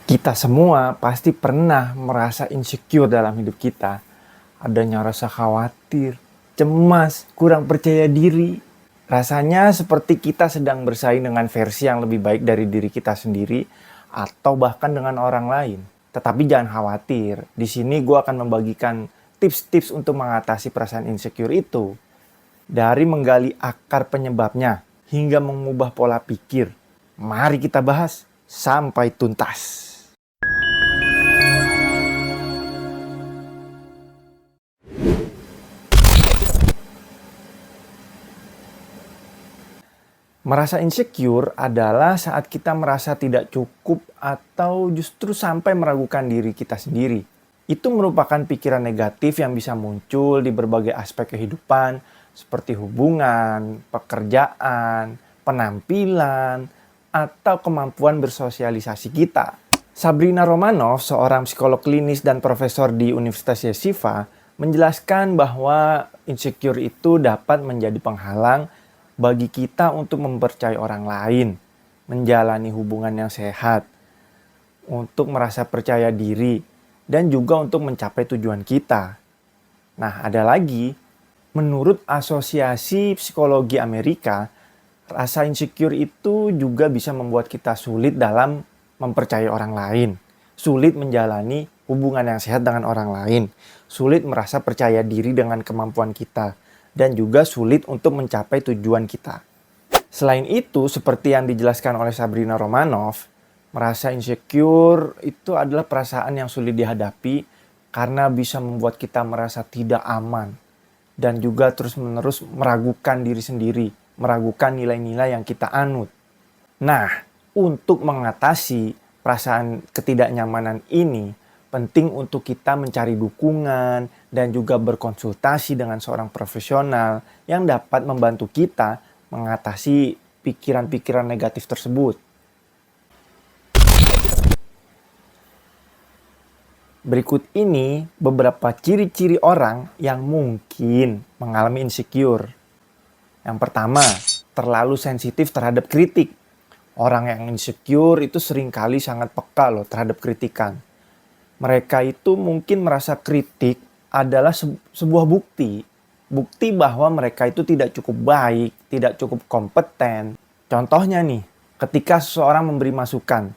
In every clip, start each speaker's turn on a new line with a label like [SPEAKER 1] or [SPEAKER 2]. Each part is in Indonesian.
[SPEAKER 1] Kita semua pasti pernah merasa insecure dalam hidup kita. Adanya rasa khawatir, cemas, kurang percaya diri. Rasanya seperti kita sedang bersaing dengan versi yang lebih baik dari diri kita sendiri atau bahkan dengan orang lain. Tetapi jangan khawatir, di sini gue akan membagikan tips-tips untuk mengatasi perasaan insecure itu. Dari menggali akar penyebabnya hingga mengubah pola pikir. Mari kita bahas sampai tuntas. Merasa insecure adalah saat kita merasa tidak cukup atau justru sampai meragukan diri kita sendiri. Itu merupakan pikiran negatif yang bisa muncul di berbagai aspek kehidupan, seperti hubungan, pekerjaan, penampilan, atau kemampuan bersosialisasi kita. Sabrina Romanoff, seorang psikolog klinis dan profesor di Universitas Yeshiva, menjelaskan bahwa insecure itu dapat menjadi penghalang bagi kita untuk mempercayai orang lain, menjalani hubungan yang sehat, untuk merasa percaya diri, dan juga untuk mencapai tujuan kita. Nah, ada lagi, menurut Asosiasi Psikologi Amerika, rasa insecure itu juga bisa membuat kita sulit dalam mempercayai orang lain, sulit menjalani hubungan yang sehat dengan orang lain, sulit merasa percaya diri dengan kemampuan kita, dan juga sulit untuk mencapai tujuan kita. Selain itu, seperti yang dijelaskan oleh Sabrina Romanoff, merasa insecure itu adalah perasaan yang sulit dihadapi karena bisa membuat kita merasa tidak aman dan juga terus-menerus meragukan diri sendiri, meragukan nilai-nilai yang kita anut. Nah, untuk mengatasi perasaan ketidaknyamanan ini, penting untuk kita mencari dukungan dan juga berkonsultasi dengan seorang profesional yang dapat membantu kita mengatasi pikiran-pikiran negatif tersebut. Berikut ini beberapa ciri-ciri orang yang mungkin mengalami insecure. Yang pertama, terlalu sensitif terhadap kritik. Orang yang insecure itu seringkali sangat peka loh terhadap kritikan. Mereka itu mungkin merasa kritik adalah sebuah bukti. Bukti bahwa mereka itu tidak cukup baik, tidak cukup kompeten. Contohnya nih, ketika seseorang memberi masukan,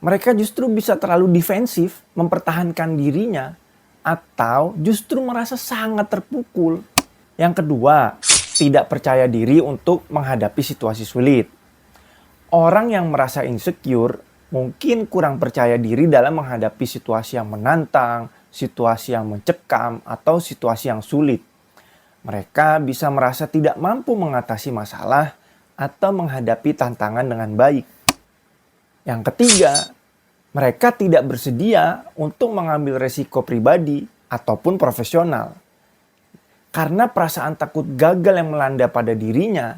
[SPEAKER 1] mereka justru bisa terlalu defensif, mempertahankan dirinya, atau justru merasa sangat terpukul. Yang kedua, tidak percaya diri untuk menghadapi situasi sulit. Orang yang merasa insecure mungkin kurang percaya diri dalam menghadapi situasi yang menantang, situasi yang mencekam, atau situasi yang sulit. Mereka bisa merasa tidak mampu mengatasi masalah atau menghadapi tantangan dengan baik. Yang ketiga, mereka tidak bersedia untuk mengambil resiko pribadi ataupun profesional. Karena perasaan takut gagal yang melanda pada dirinya,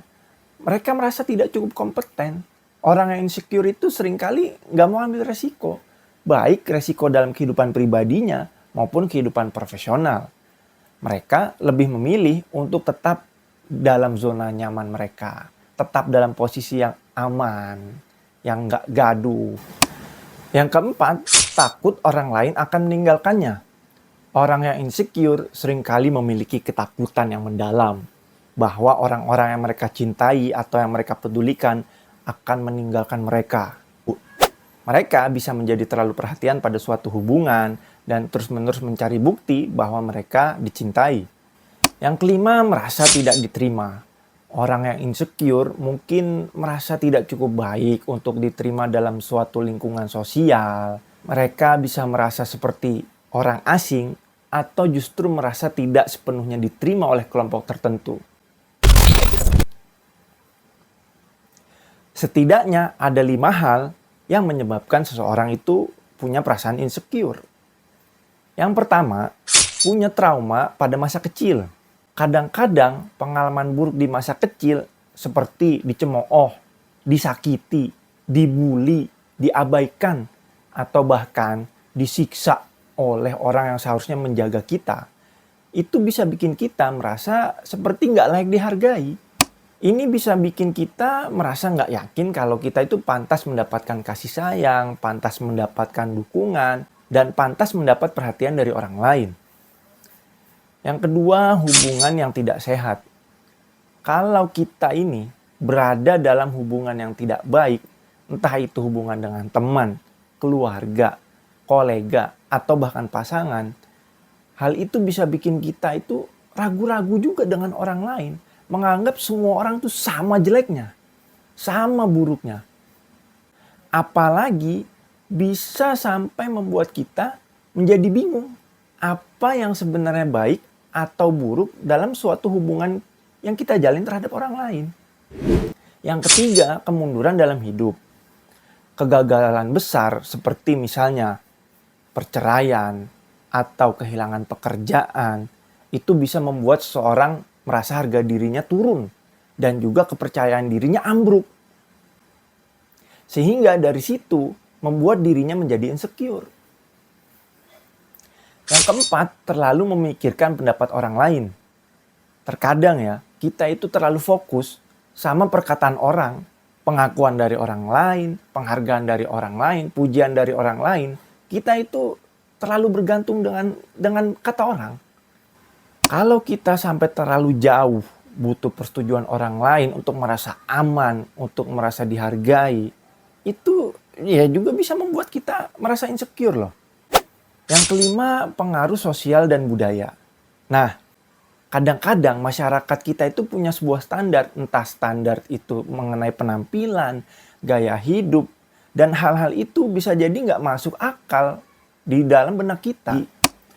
[SPEAKER 1] mereka merasa tidak cukup kompeten. Orang yang insecure itu seringkali nggak mau ambil resiko. Baik resiko dalam kehidupan pribadinya maupun kehidupan profesional. Mereka lebih memilih untuk tetap dalam zona nyaman mereka. Tetap dalam posisi yang aman, yang nggak gaduh. Yang keempat, takut orang lain akan meninggalkannya. Orang yang insecure seringkali memiliki ketakutan yang mendalam. Bahwa orang-orang yang mereka cintai atau yang mereka pedulikan akan meninggalkan mereka. Mereka bisa menjadi terlalu perhatian pada suatu hubungan dan terus-menerus mencari bukti bahwa mereka dicintai. Yang kelima, merasa tidak diterima. Orang yang insecure mungkin merasa tidak cukup baik untuk diterima dalam suatu lingkungan sosial. Mereka bisa merasa seperti orang asing atau justru merasa tidak sepenuhnya diterima oleh kelompok tertentu. Setidaknya ada 5 hal yang menyebabkan seseorang itu punya perasaan insecure. Yang pertama, punya trauma pada masa kecil. Kadang-kadang pengalaman buruk di masa kecil seperti dicemooh, disakiti, dibully, diabaikan, atau bahkan disiksa oleh orang yang seharusnya menjaga kita. Itu bisa bikin kita merasa seperti nggak layak dihargai. Ini bisa bikin kita merasa nggak yakin kalau kita itu pantas mendapatkan kasih sayang, pantas mendapatkan dukungan, dan pantas mendapat perhatian dari orang lain. Yang kedua, hubungan yang tidak sehat. Kalau kita ini berada dalam hubungan yang tidak baik, entah itu hubungan dengan teman, keluarga, kolega, atau bahkan pasangan, hal itu bisa bikin kita itu ragu-ragu juga dengan orang lain. Menganggap semua orang tuh sama jeleknya, sama buruknya. Apalagi bisa sampai membuat kita menjadi bingung apa yang sebenarnya baik atau buruk dalam suatu hubungan yang kita jalin terhadap orang lain. Yang ketiga, kemunduran dalam hidup. Kegagalan besar seperti misalnya perceraian atau kehilangan pekerjaan itu bisa membuat seseorang merasa harga dirinya turun dan juga kepercayaan dirinya ambruk. Sehingga dari situ membuat dirinya menjadi insecure. Yang keempat, terlalu memikirkan pendapat orang lain. Terkadang ya, kita itu terlalu fokus sama perkataan orang, pengakuan dari orang lain, penghargaan dari orang lain, pujian dari orang lain. Kita itu terlalu bergantung dengan kata orang. Kalau kita sampai terlalu jauh butuh persetujuan orang lain untuk merasa aman, untuk merasa dihargai, itu ya juga bisa membuat kita merasa insecure loh. Yang kelima, pengaruh sosial dan budaya. Nah, kadang-kadang masyarakat kita itu punya sebuah standar, entah standar itu mengenai penampilan, gaya hidup, dan hal-hal itu bisa jadi nggak masuk akal di dalam benak kita.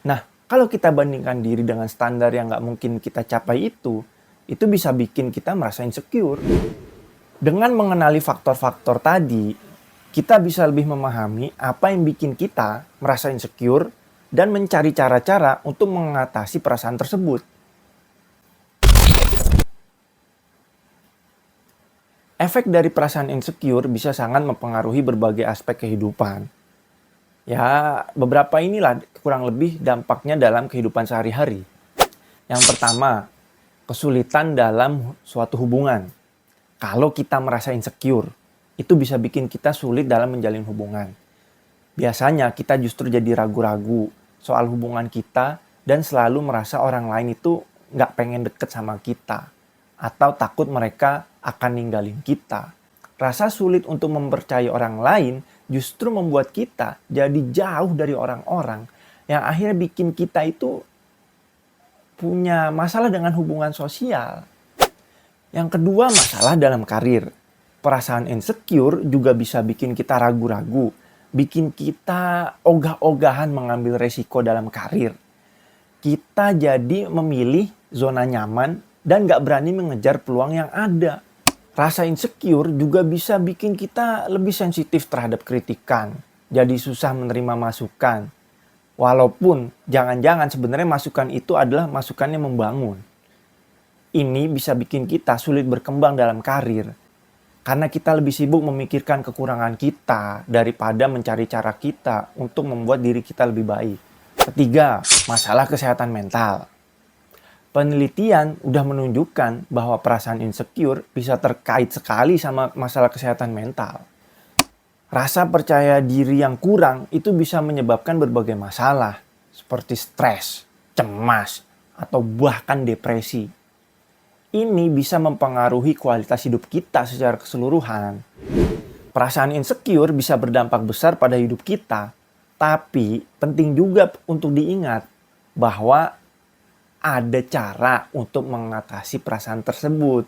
[SPEAKER 1] Nah, kalau kita bandingkan diri dengan standar yang nggak mungkin kita capai itu bisa bikin kita merasa insecure. Dengan mengenali faktor-faktor tadi, kita bisa lebih memahami apa yang bikin kita merasa insecure dan mencari cara-cara untuk mengatasi perasaan tersebut. Efek dari perasaan insecure bisa sangat mempengaruhi berbagai aspek kehidupan. Ya, beberapa inilah kurang lebih dampaknya dalam kehidupan sehari-hari. Yang pertama, kesulitan dalam suatu hubungan. Kalau kita merasa insecure, itu bisa bikin kita sulit dalam menjalin hubungan. Biasanya kita justru jadi ragu-ragu soal hubungan kita dan selalu merasa orang lain itu nggak pengen deket sama kita. Atau takut mereka akan ninggalin kita. Rasa sulit untuk mempercayai orang lain justru membuat kita jadi jauh dari orang-orang yang akhirnya bikin kita itu punya masalah dengan hubungan sosial. Yang kedua, masalah dalam karir. Perasaan insecure juga bisa bikin kita ragu-ragu, bikin kita ogah-ogahan mengambil resiko dalam karir. Kita jadi memilih zona nyaman dan gak berani mengejar peluang yang ada. Rasa insecure juga bisa bikin kita lebih sensitif terhadap kritikan. Jadi susah menerima masukan. Walaupun jangan-jangan sebenarnya masukan itu adalah masukan yang membangun. Ini bisa bikin kita sulit berkembang dalam karir. Karena kita lebih sibuk memikirkan kekurangan kita daripada mencari cara kita untuk membuat diri kita lebih baik. Ketiga, masalah kesehatan mental. Penelitian udah menunjukkan bahwa perasaan insecure bisa terkait sekali sama masalah kesehatan mental. Rasa percaya diri yang kurang itu bisa menyebabkan berbagai masalah seperti stres, cemas, atau bahkan depresi. Ini bisa mempengaruhi kualitas hidup kita secara keseluruhan. Perasaan insecure bisa berdampak besar pada hidup kita, tapi penting juga untuk diingat bahwa ada cara untuk mengatasi perasaan tersebut.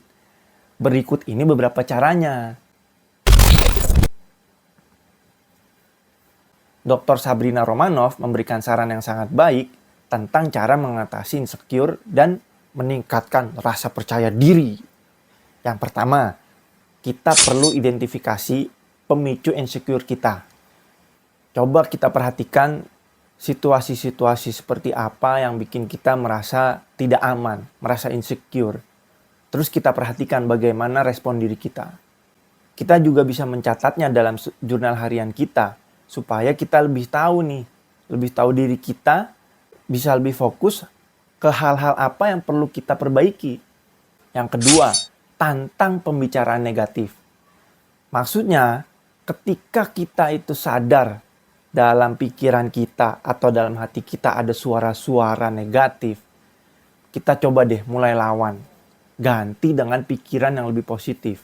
[SPEAKER 1] Berikut ini beberapa caranya. Dr. Sabrina Romanoff memberikan saran yang sangat baik tentang cara mengatasi insecure dan meningkatkan rasa percaya diri. Yang pertama, kita perlu identifikasi pemicu insecure kita. Coba kita perhatikan situasi-situasi seperti apa yang bikin kita merasa tidak aman, merasa insecure. Terus kita perhatikan bagaimana respon diri kita. Kita juga bisa mencatatnya dalam jurnal harian kita, supaya kita lebih tahu diri kita, bisa lebih fokus ke hal-hal apa yang perlu kita perbaiki. Yang kedua, tantang pembicaraan negatif. Maksudnya, ketika kita itu sadar dalam pikiran kita atau dalam hati kita ada suara-suara negatif, kita coba deh mulai lawan. Ganti dengan pikiran yang lebih positif.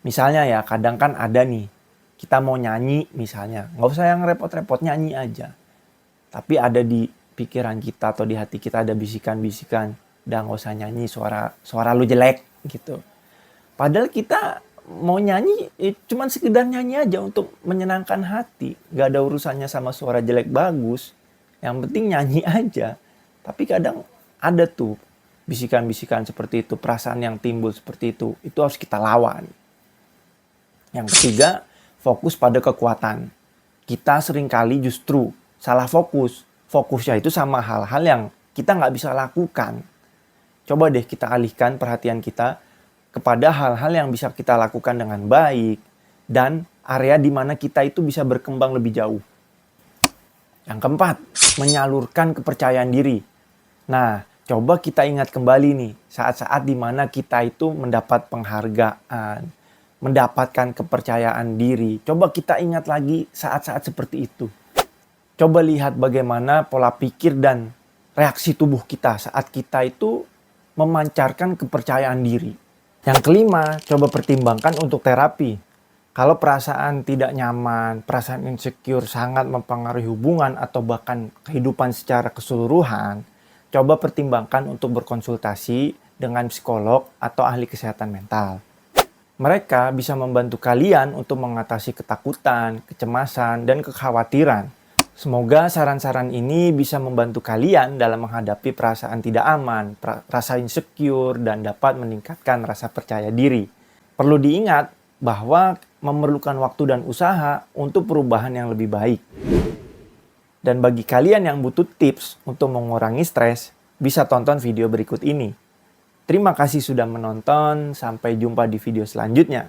[SPEAKER 1] Misalnya ya, kadang kan ada nih, kita mau nyanyi misalnya. Nggak usah yang repot-repot, nyanyi aja. Tapi ada di pikiran kita atau di hati kita ada bisikan-bisikan. Udah nggak usah nyanyi, suara lu jelek gitu. Padahal kita mau nyanyi, cuman sekedar nyanyi aja untuk menyenangkan hati. Gak ada urusannya sama suara jelek bagus. Yang penting nyanyi aja. Tapi kadang ada tuh bisikan-bisikan seperti itu, perasaan yang timbul seperti itu. Itu harus kita lawan. Yang ketiga, fokus pada kekuatan. Kita seringkali justru salah fokus. Fokusnya itu sama hal-hal yang kita nggak bisa lakukan. Coba deh kita alihkan perhatian kita kepada hal-hal yang bisa kita lakukan dengan baik dan area di mana kita itu bisa berkembang lebih jauh. Yang keempat, menyalurkan kepercayaan diri. Nah, coba kita ingat kembali nih saat-saat di mana kita itu mendapat penghargaan, mendapatkan kepercayaan diri. Coba kita ingat lagi saat-saat seperti itu. Coba lihat bagaimana pola pikir dan reaksi tubuh kita saat kita itu memancarkan kepercayaan diri. Yang kelima, coba pertimbangkan untuk terapi. Kalau perasaan tidak nyaman, perasaan insecure sangat mempengaruhi hubungan atau bahkan kehidupan secara keseluruhan, coba pertimbangkan untuk berkonsultasi dengan psikolog atau ahli kesehatan mental. Mereka bisa membantu kalian untuk mengatasi ketakutan, kecemasan, dan kekhawatiran. Semoga saran-saran ini bisa membantu kalian dalam menghadapi perasaan tidak aman, rasa insecure, dan dapat meningkatkan rasa percaya diri. Perlu diingat bahwa memerlukan waktu dan usaha untuk perubahan yang lebih baik. Dan bagi kalian yang butuh tips untuk mengurangi stres, bisa tonton video berikut ini. Terima kasih sudah menonton, sampai jumpa di video selanjutnya.